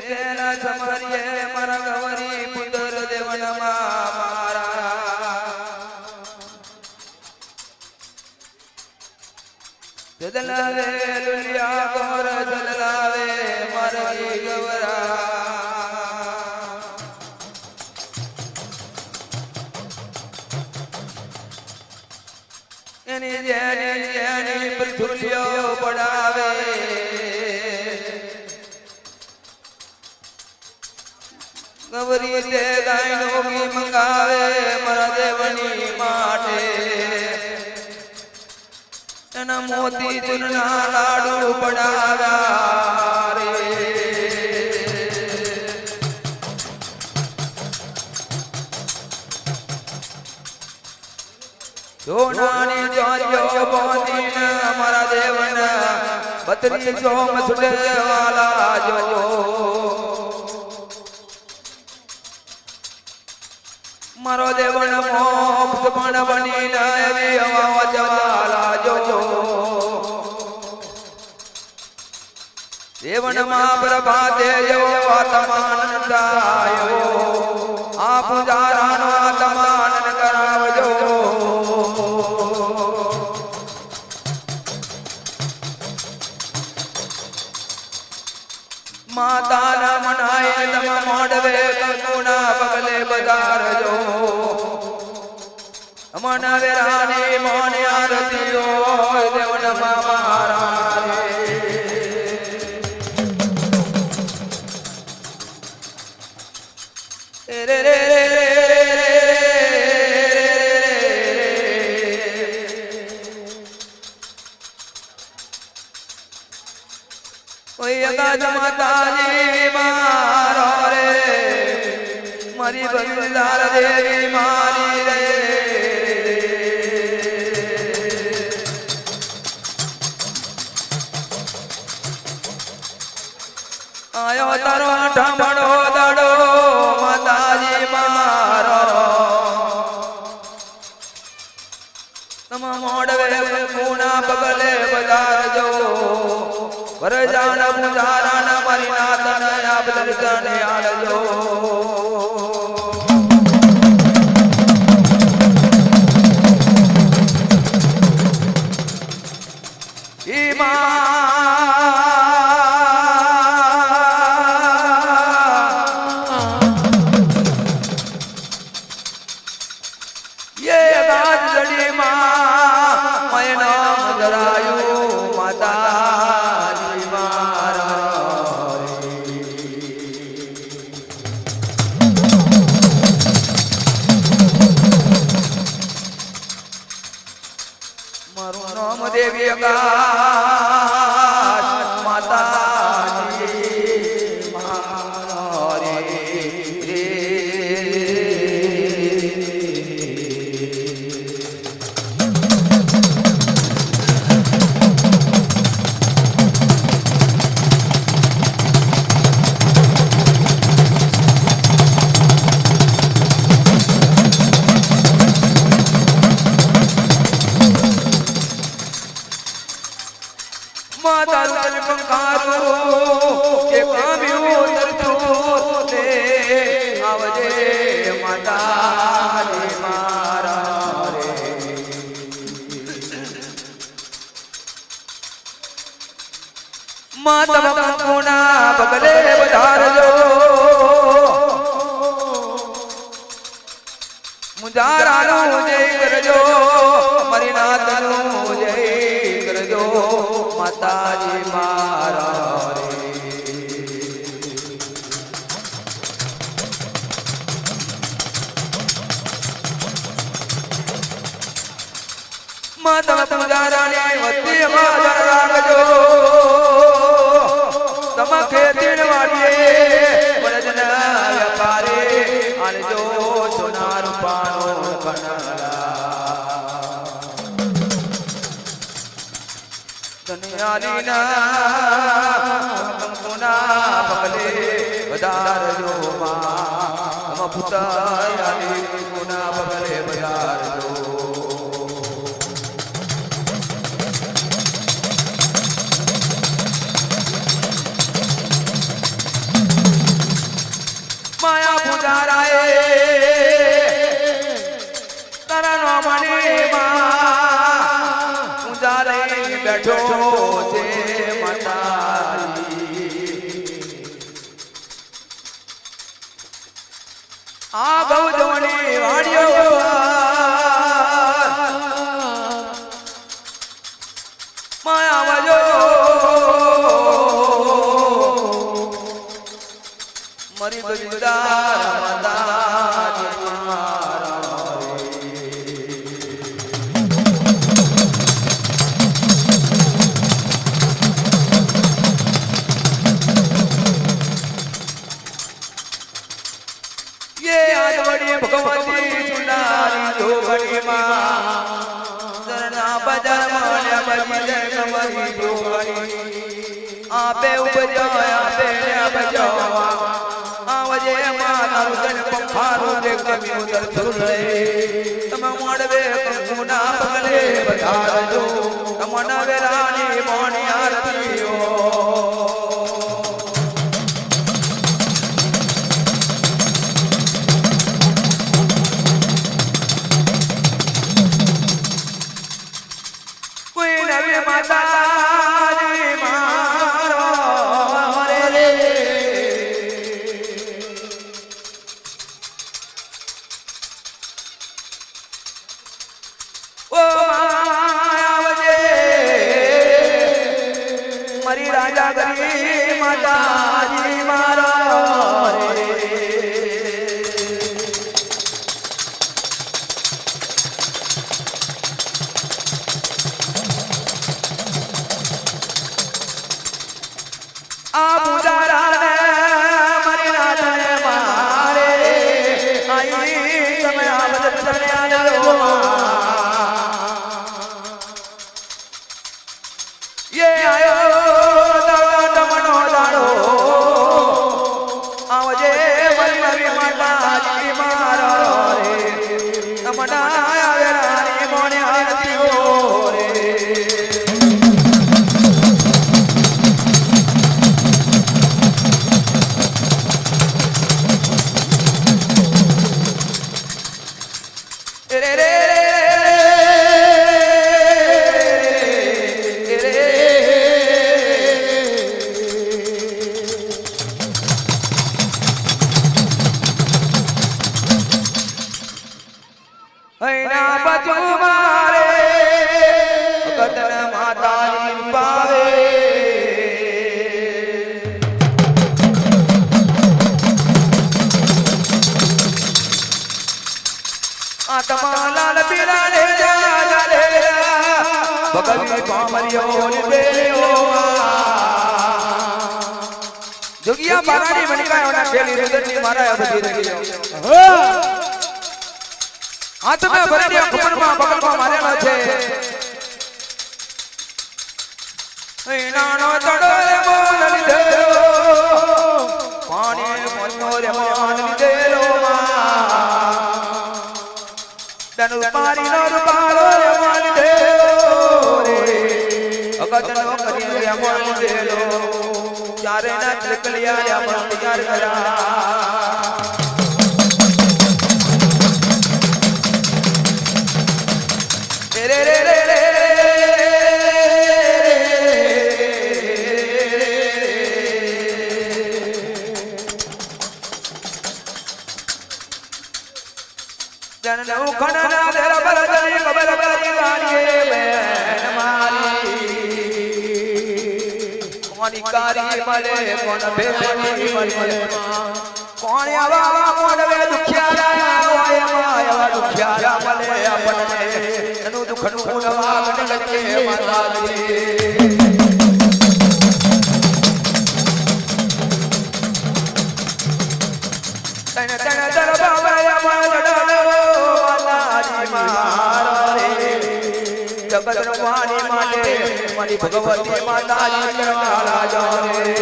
પેલા સમરીએ મારા ગવરી પુત્ર દેવનમાં મારા જદલાવે લુલિયા ગોર જદલાવે મારી ગવરા એની જેની પૃથુલિયો પડાવે ગવરી તે ગાયનો ઘી મંગાવે મારા દેવની માટે એના મોતી ચૂરના લાડુ પડાવ્યા રે સોનાની જોરીઓ બોધીને મારા દેવના 32 મસડે વાલા જો મારો દેવન મોક્ષ પણ બનીને એવી હવા જવાલા જો દેવન માં પ્રભાતે જેવો તમાન થાય આ પૂજારાનો તમાન કરાવજો માતાના મનાય તમ મોડવે કંકુના પગલે બજારજો અમન વેરાની મોની આરતીઓ દેવન મારા રે રે માતાજી મારો રે મારી બલિદાર દેવી મારી રે આયો તારો ઠામડો દાડો માતાજી મારો તમ મોડવે પૂના પગલે બજારજો વરજાન પૂજારાન મારી નાતન આપ દર્શન આલજો દેવી માતાજી માતારું પંખારું કે કામ્યું તરતું તે આવજે માતાજી મારા રે માતા કંકુના પગલે વધારજો મુજારાનું જય કરજો મારી નાતનું જય કરજો માતાજી મારા રે માતા પૂજારાની વતી માદર રાખજો તમ ખેતીન વાડીએ વરજના વ્યાપારે આલજો સોના રૂપાનો કનલા દનિયાલીના કંકુના પગલે વધારજો માં પુતાયાલી કંકુના પગલે વધારજો પુજારાએ તારા નામની માં પુજારે બેઠો છે માતાજી આ ગૌધવની વાડીઓ માયાવજો મરી ગોવિંદા માતાજી ये आज बड़ी भगवती सुनारी जोगणी मां शरणा बजार माने बजी कमरी जोगणी आपे उपजाया आपे बजावा आवजे माता रुदन पंखारो दे कमी उधर सुले तम मोड़वे कंगुना पगले बधारजो तमना वेरानी मोणी आरतीओ माताजी मारो रे ओ आवजे मरी राजा गरी माताजी मारो रे आ पुजारा ने मरी रात ने मारे आई समय आबद चले आलो ये आयो दादा मनो दाड़ो आवजे मरी नवी माताजी मारो रे तमना आवे रानी मोने आरती हो रे लाल पीरा ले जा ले बगवी पामरियो ले जोगिया बारानी बनका होना खेली रुदनी मारा बजी रही हो हाथ में भरनिया कमर में बगल में मारेला छे नानो तड़ो रे बोल दे पानी मनो रे मान दे लो तनु पारी नो रुपालो रे मान दे रे अगजनो करी रे मान दे लो चारे ना निकलिया या मन तैयार करा रे रे रे रे जनऊ खणना तेरा बरदनी कबर करी गाड़िए बहन मारी कोनी कारी मले कोन बेनी मले कोन आवा कोन वे दुखियारा ओए माया दुखियारा मले अपने तनु दुखनु नवा गडके माता जी तन तन दरबार या मालडलो माताजी मारो रे जगत रवानी माटे मनी भगवती माताजी करवाला जो रे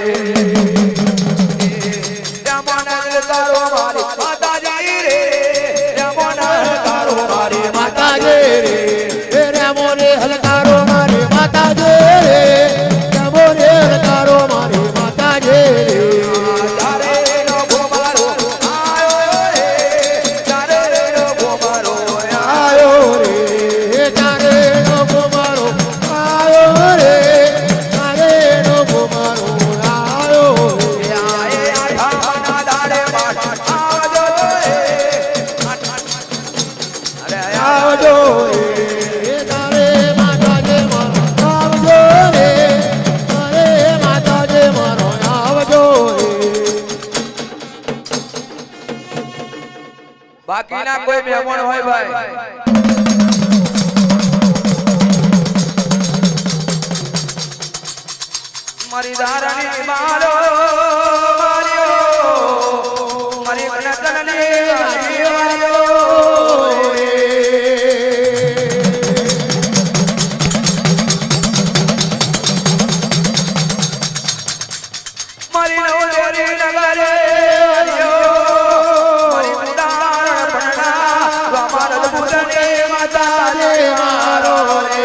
रमण तारो मारी माताजी रे रमण तारो मारी माताजी रे रमण हलकारो मारी माताजी रे रमण हलकारो मारी माताजी रे तारे नो घुमारो आयो બાકીના કોઈ મહેમાન હોય ભાઈ મારી દારાની મારો માર્યો મારી કનકની માર્યો મારી નવદેરી નગરે માર્યો મારી મંદાર પણના મારા બુદને માતા રે મારો રે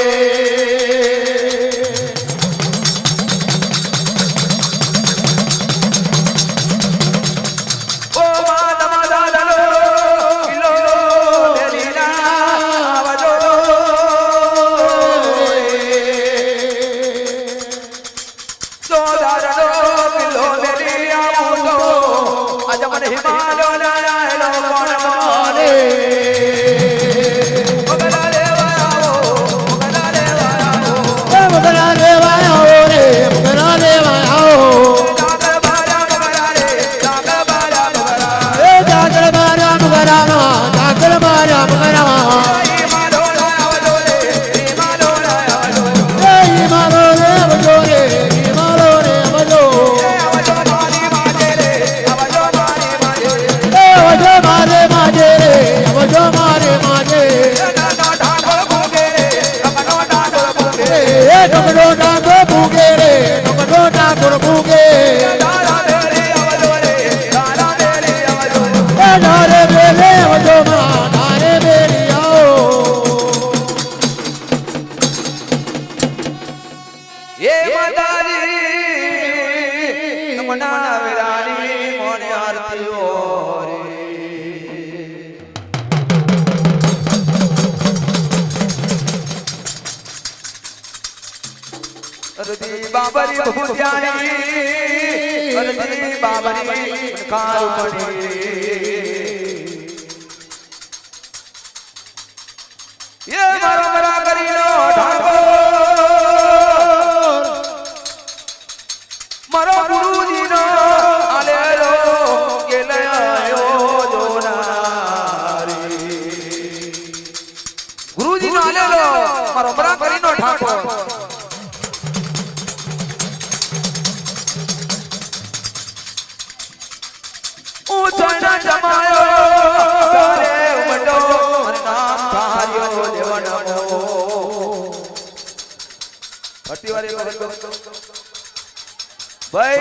बाबरी भूत्यानी करती बाबरी खार पड़ी ये मारो मरा करी लो ढाको मारो गुरुजी नो आले लो के ले आयो जोनारी गुरुजी नो आले लो मारो मरा करी नो ढाको ऊंचा जमायो करे उमटो नाम धारियो देवनमो भट्टी वाली भाई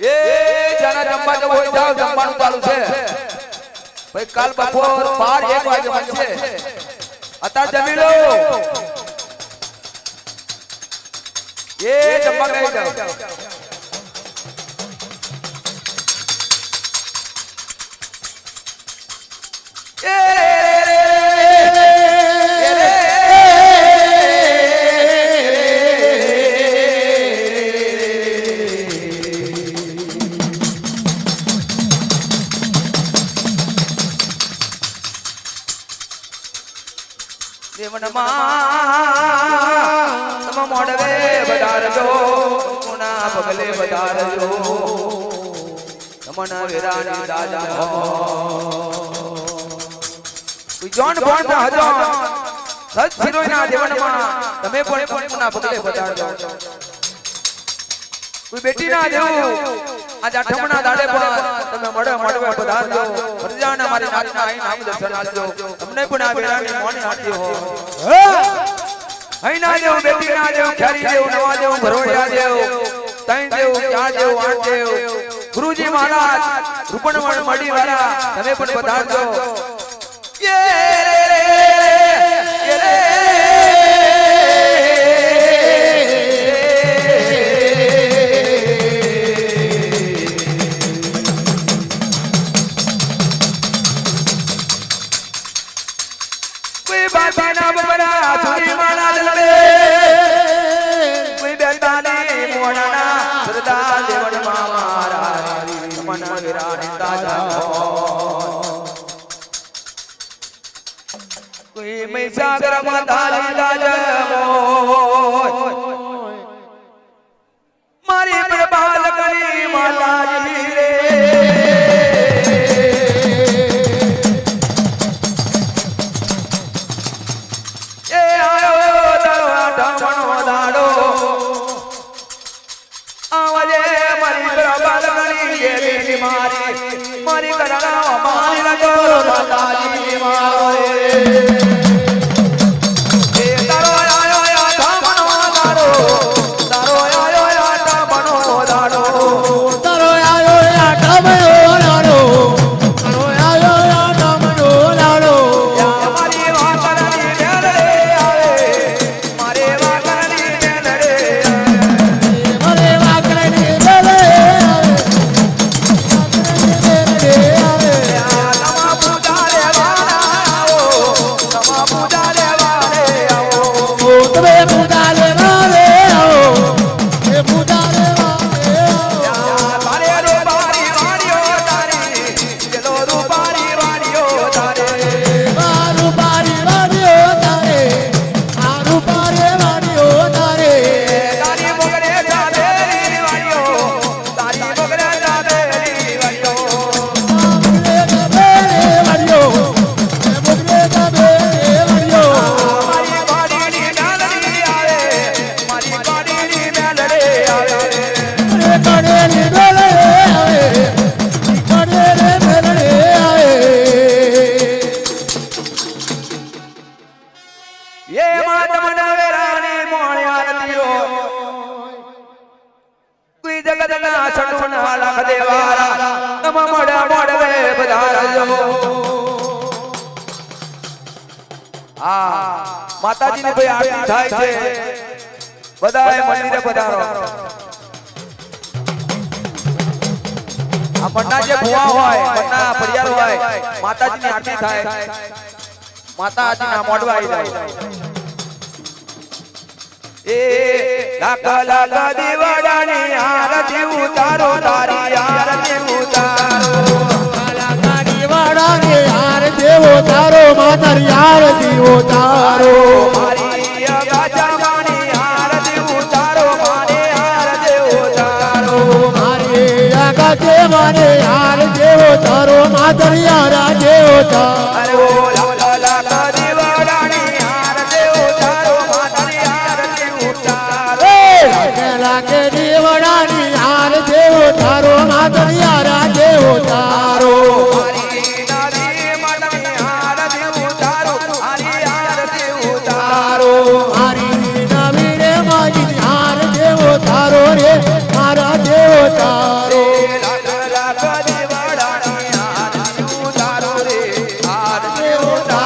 ए जाना जम्बा जब हो जाओ जम्बानु चालू छे भाई काल बपोर 12-1 वागे बनछे अता जमी लो ये जम्बा गई जाओ तम मोड़वे बदारजो मुना पगले बदारजो तमन वीरानी दादा कोई जॉन बॉन्ड ना हजो सच सिरोयना देवनमा तमे पण मुना पगले बदारजो कोई बेटी ना देऊ आज आठमना दाड़े पर तमे मोड़वे बदारजो परजाना मारी नाचना आई नाम दर्शन आलजो तमने पण आ वीरानी मोनी आती हो हई ना देव बेटी ना देव ख्यारी देव नवा देव भरोड़िया देव तई देव क्या देव आठ देव गुरुजी महाराज रूपणवण मडी वाला तमे पण पधारजो ये रे कोई बात ना बबरा छुरी माना दलबे कोई बेतानी मोड़ना सरदा देवन मारा मन वीरानी दादा कोई मैं सागर माता दादा मारी प्रभाल करी माता जी रे માની લજો માતાજી મારો રે એ તારો આયો આઠમનો દાડો તારો આયો આઠમનો દાડો તારો આયો આઠમનો દાડો તારો આયો આઠમનો દાડો મારી વાકરની મેળે આવે મારે વાકરની મેળે મારે વાકરની મેળે આવે તમા પૂજા લેવાના આવો તમા પૂજા લેવાને આવો તમે પૂજા લેવા રે આવો એ પૂજા લેવા રે આવો તારે રૂપારી વાડીઓ તારી પેલો રૂપારી વાડીઓ તારે મારું પારી વાળ્યો તારે મારું પારે વાળ્યો તારે તારી મોગરે જાબેરી વાડીઓ તારી મોગરે જાબેરી વાડીઓ મુગરે દબેરે વાળ્યો મુગરે દબેરે વાળ્યો મારી વાડીની મેલડી આવે મારી વાડીની મેલડી આવે રે કડેલી મેળે આવે કડેલે મેળે આવે એ માત મન વેરાની મોણ્યારતીઓ કોઈ જગતના છટુના લાખ દેવારા નમ મોડ મોડવે પધારજો આ માતાજીની ભાઈ આરતી થાય છે બધાએ મંદિરે પધારો આ મન્ના જે ભુવા હોય મન્ના ફળિયાર હોય માતાજીની આરતી થાય માતાજીના મોઢવા આવી જાય એ લાખ લાખ દીવડાની આરતી ઉતારો તારી આરતી ઉતારો ગાડી વાળા ને યાર દેવો તારો માતર યાર દેવો તારો મારી અગાચામાની આરતી ઉતારો મારે આરતી ઉતારો મારે આગા દેવાને યાર દેવો તારો માતર યાર દેવો તારો અરે ઓ લાખ લાખ દીવડાની આરતી ઉતારો મારી આરતી ઉતારો લાગે દેવડાની યાર દેવો તારો માતર યાર દેવો તારો મારી નારી માતાની આરતી ઉતારો મારી આરતી ઉતારો મારી નવી રે મારી યાર દેવો તારો રે મારા દેવો તારો લાખ લાખ દીવડાની આરતી ઉતારો રે આરતી ઉતારો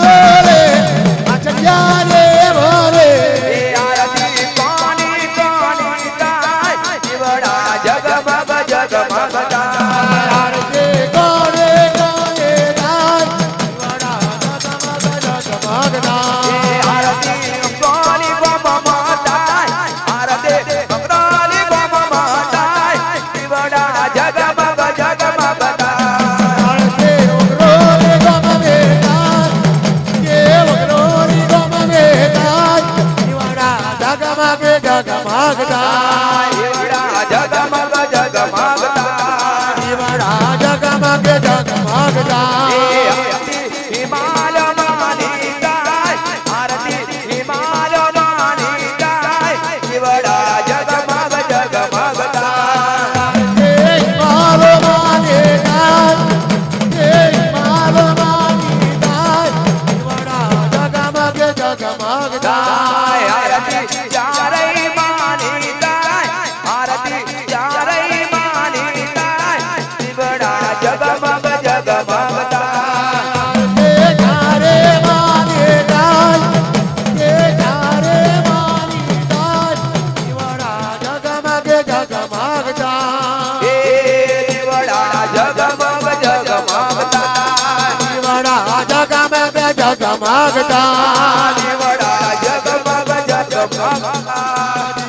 મારો રે આચર્યા રે ભરે એ આરતી કોની કોની થાય દીવડા જગમગ જગમગ થાય આરતી કોને કોને થાય દીવડા જગમગ જગમગ એ આરતી કોની ગોમમાં થાય આરતી મંગળાની ગોમમાં થાય દીવડા જગમગ જગમગ થાય આરતી ઉગ્રો રે ગમે થાય કે ઉગ્રો રે ગમે થાય દીવડા જગમગ જગમગ થાય દીવડા જગમગ જગમગ થાય દીવડા જગમગ જગમગ થાય હિમાલ માની થાય આરતી હિમાલ માની થાય દીવડા જગમગ જગમગ થાય હે મારો માને થાય હે મારો માની થાય દીવડા જગમગ જગમગ થાય આરતી ચારૈ માની થાય આરતી ચારૈ માની થાય દીવડા જગમગ જગમગ થાય હે જારે માને થાય હે જારે માની થાય દીવડા જગમગ જગમગ થાય એ દીવડા જગમગ જગમગ થાય દીવડા જગમગ જગમગ થાય દીવડા જગમગ જગમગ થાય